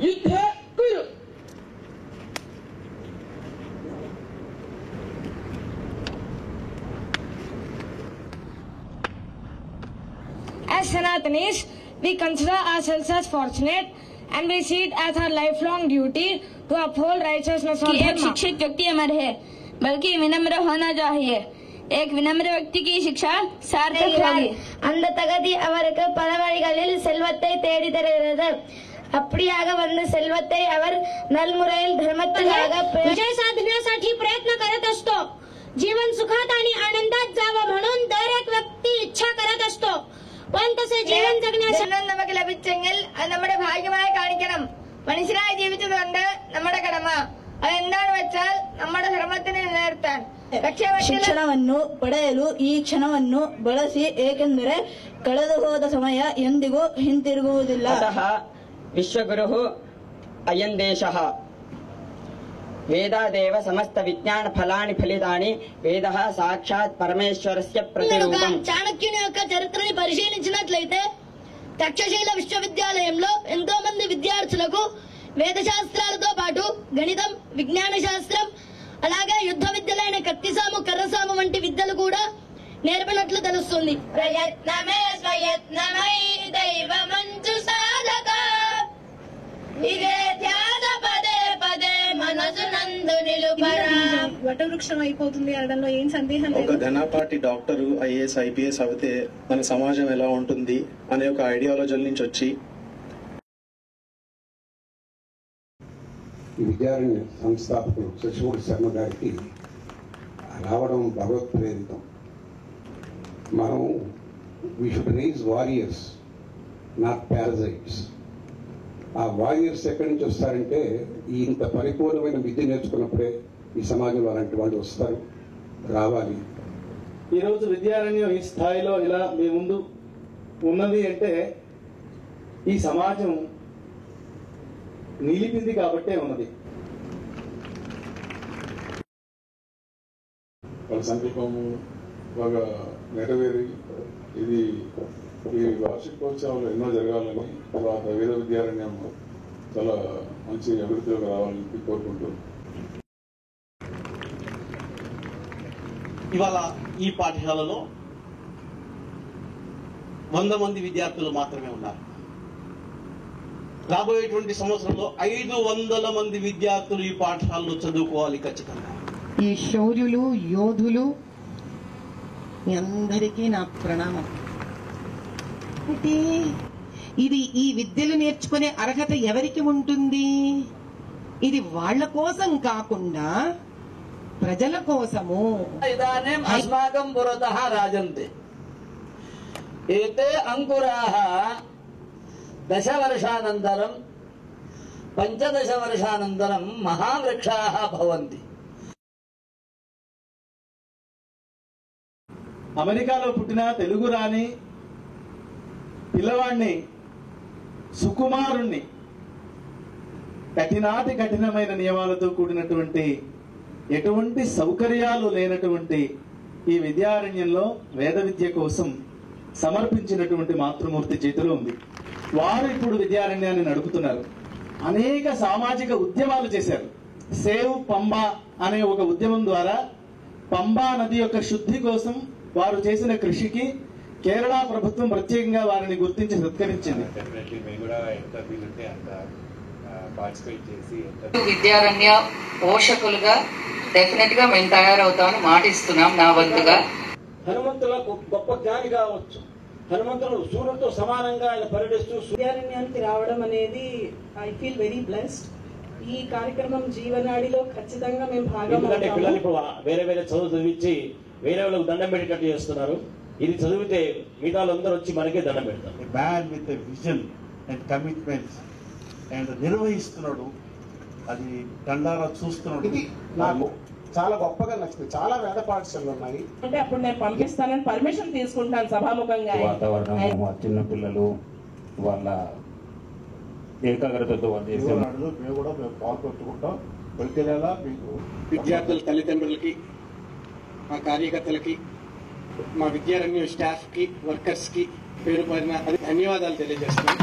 युद्धे कुरु। As Sanatanis, we consider ourselves as fortunate and we see it as our lifelong duty to uphold righteousness और एक शिक्षित व्यक्ति अमर है बल्कि विनम्र होना चाहिए। एक विनम्र व्यक्ति की शिक्षा सार्थक होगी। அந்த தகுதி அவருக்கு பல வழிகளில் செல்வத்தை தேடி தருகிறது. அப்படியாக வந்த செல்வத்தை அவர் நல்முறையில் धर्मत्याग विजय साधण्यासाठी प्रयत्न करत असतो. जीवन सुखात आणि आनंदात जावं म्हणून दर एक व्यक्ती इच्छा करत असतो. पण तसे जीवन जगण्यासाठी നമുക്ക് ലഭിച്ചെങ്കിൽ അത് നമ്മുടെ ഭാഗ്യമായി കാണിക്കണം. മനുഷ്യനായി ജീവിച്ചതുകൊണ്ട് നമ്മുടെ കടമ അതെന്താണെന്ന് വെച്ചാൽ നമ്മുടെ ധർമ്മത്തിനെ നിലനിർത്താൻ ಶಿಕ್ಷಣವನ್ನು ಪಡೆಯಲು ಈ ಕ್ಷಣವನ್ನು ಬಳಸಿ, ಏಕೆಂದರೆ ಕಳೆದು ಹೋದ ಸಮಯ ಎಂದಿಗೂ ಹಿಂತಿರುಗುವುದಿಲ್ಲ. ವಿಶ್ವಗುರು ಅಯಂ ದೇಶಃ వేదాదేవ సమస్త విజ్ఞాన ఫలాని ఫలితాని వేదః సాక్షాత్ పరమేశ్వరస్య ప్రతిరూపం. చాణక్యుని యొక్క చరిత్రని పరిశీలించినట్లయితే తక్షశిల విశ్వవిద్యాలయంలో ఎంతో మంది విద్యార్థులకు వేద శాస్త్రాలతో పాటు గణితం, విజ్ఞాన శాస్త్రం, అలాగే యుద్ధ విద్యలైన కత్తిసాము, కర్రసాము వంటి విద్యలు కూడా నేర్పినట్లు తెలుస్తుంది. ప్రయత్నమే స్వయత్నమై దైవమంచు సాధక ఇదే ధ్యాన పదే పదే మనసు నందు నిలుపరా. వటవృక్షం అయిపోతుంది అనడంలో ఏం సందేహం లేదు. ఒక ఘనపాటి డాక్టర్, ఐఏఎస్, ఐపీఎస్ అవుతే మన సమాజం ఎలా ఉంటుంది అనే ఒక ఐడియాలజీ నుంచి వచ్చి ఈ విద్యారణ్య సంస్థాపకులు శశిమూర్తి శర్మ గారికి రావడం భగవత్ ప్రేరితం. మనం we should raise warriors, not parasites. ఆ వారియర్స్ ఎక్కడి నుంచి వస్తారంటే ఇంత పరిపూర్ణమైన విద్య నేర్చుకున్నప్పుడే ఈ సమాజంలో అలాంటి వాళ్ళు వస్తారు, రావాలి. ఈరోజు విద్యారణ్యం ఈ స్థాయిలో ఇలా మీ ముందు ఉన్నది అంటే ఈ సమాజం నిలిపింది కాబట్టే ఉన్నది. వాళ్ళ సంకల్పము బాగా నెరవేరి ఇది ఈ వార్షికోత్సవాలు ఎన్నో జరగాలని, తర్వాత వేద విద్యారణ్యం చాలా మంచి అభివృద్ధిలోకి రావాలని కోరుకుంటూ ఇవాళ ఈ పాఠశాలలో 100 మంది విద్యార్థులు మాత్రమే ఉన్నారు. రాబోయేటువంటి సంవత్సరంలో 500 మంది విద్యార్థులు ఈ పాఠశాలలో చదువుకోవాలి ఖచ్చితంగా. ఈ శౌర్యులు, యోధులు మీ అందరికీ నా ప్రణామం. అంటే ఇది ఈ విద్యలు నేర్చుకునే అర్హత ఎవరికి ఉంటుంది? ఇది వాళ్ళ కోసం కాకుండా ప్రజల కోసము. ఇదానీం అస్మాకం పురతః రాజంతే ఏతే అంకురాః 10 వర్షానంతరం 15 వర్షానంతరం మహావృక్షాః భవంతి. అమెరికాలో పుట్టిన తెలుగు రాని పిల్లవాడిని, సుకుమారుణ్ణి, కఠినాతి కఠినమైన నియమాలతో కూడినటువంటి ఎటువంటి సౌకర్యాలు లేనటువంటి ఈ విద్యారణ్యంలో వేద విద్య కోసం సమర్పించినటువంటి మాతృమూర్తి చేతిలో ఉంది. వారు ఇప్పుడు విద్యారణ్యాన్ని నడుపుతున్నారు. అనేక సామాజిక ఉద్యమాలు చేశారు. సేవ్ పంబా అనే ఒక ఉద్యమం ద్వారా పంబా నది యొక్క శుద్ధి కోసం వారు చేసిన కృషికి కేరళ ప్రభుత్వం ప్రత్యేకంగా వారిని గుర్తించి సత్కరించింది. విద్యారణ్య పోషకులుగా డెఫినెట్ గా మేము తయారవుతామని మాటిస్తున్నాం. నా వంతుగా హనుమంతుల గొప్ప జ్ఞాని కావచ్చు. హనుమంతుడు సూర్యుడితో సమానంగా ఆయన పర్యటిస్తూ విద్యారణ్యానికి రావడం అనేది ఐ ఫీల్ వెరీ బ్లెస్డ్. ఈ కార్యక్రమం జీవనాడిలో ఖచ్చితంగా మేము భాగం. పిల్లలు వేరే వేరే చదువు చదివించి వేరే వాళ్ళకు దండం పెట్టేటట్టు చేస్తున్నారు. ఇది చదివితే మిగతా అందరూ వచ్చి మనకే దండం పెడతారు. Man with vision and commitments and నిర్వహిస్తున్నాడు, అది దండారా చూస్తున్నాడు. ఇది నాకు చాలా గొప్పగా నచ్చింది. చాలా వేద పాఠశాలలు ఉన్నాయి. అంటే అప్పుడు నేను పంపిస్తానని పర్మిషన్ తీసుకుంటాను సభాముఖంగా. వాతావరణం, చిన్న పిల్లలు వాళ్ళ ఏకాగ్రతతో మేము కూడా పాల్పంచుకుంటాం. ప్రతి నెల మీకు విద్యార్థుల తల్లిదండ్రులకి, మా కార్యకర్తలకి, మా విద్యారణ్య స్టాఫ్ కి, వర్కర్స్ కి పేరు పైన ధన్యవాదాలు తెలియజేస్తున్నాం.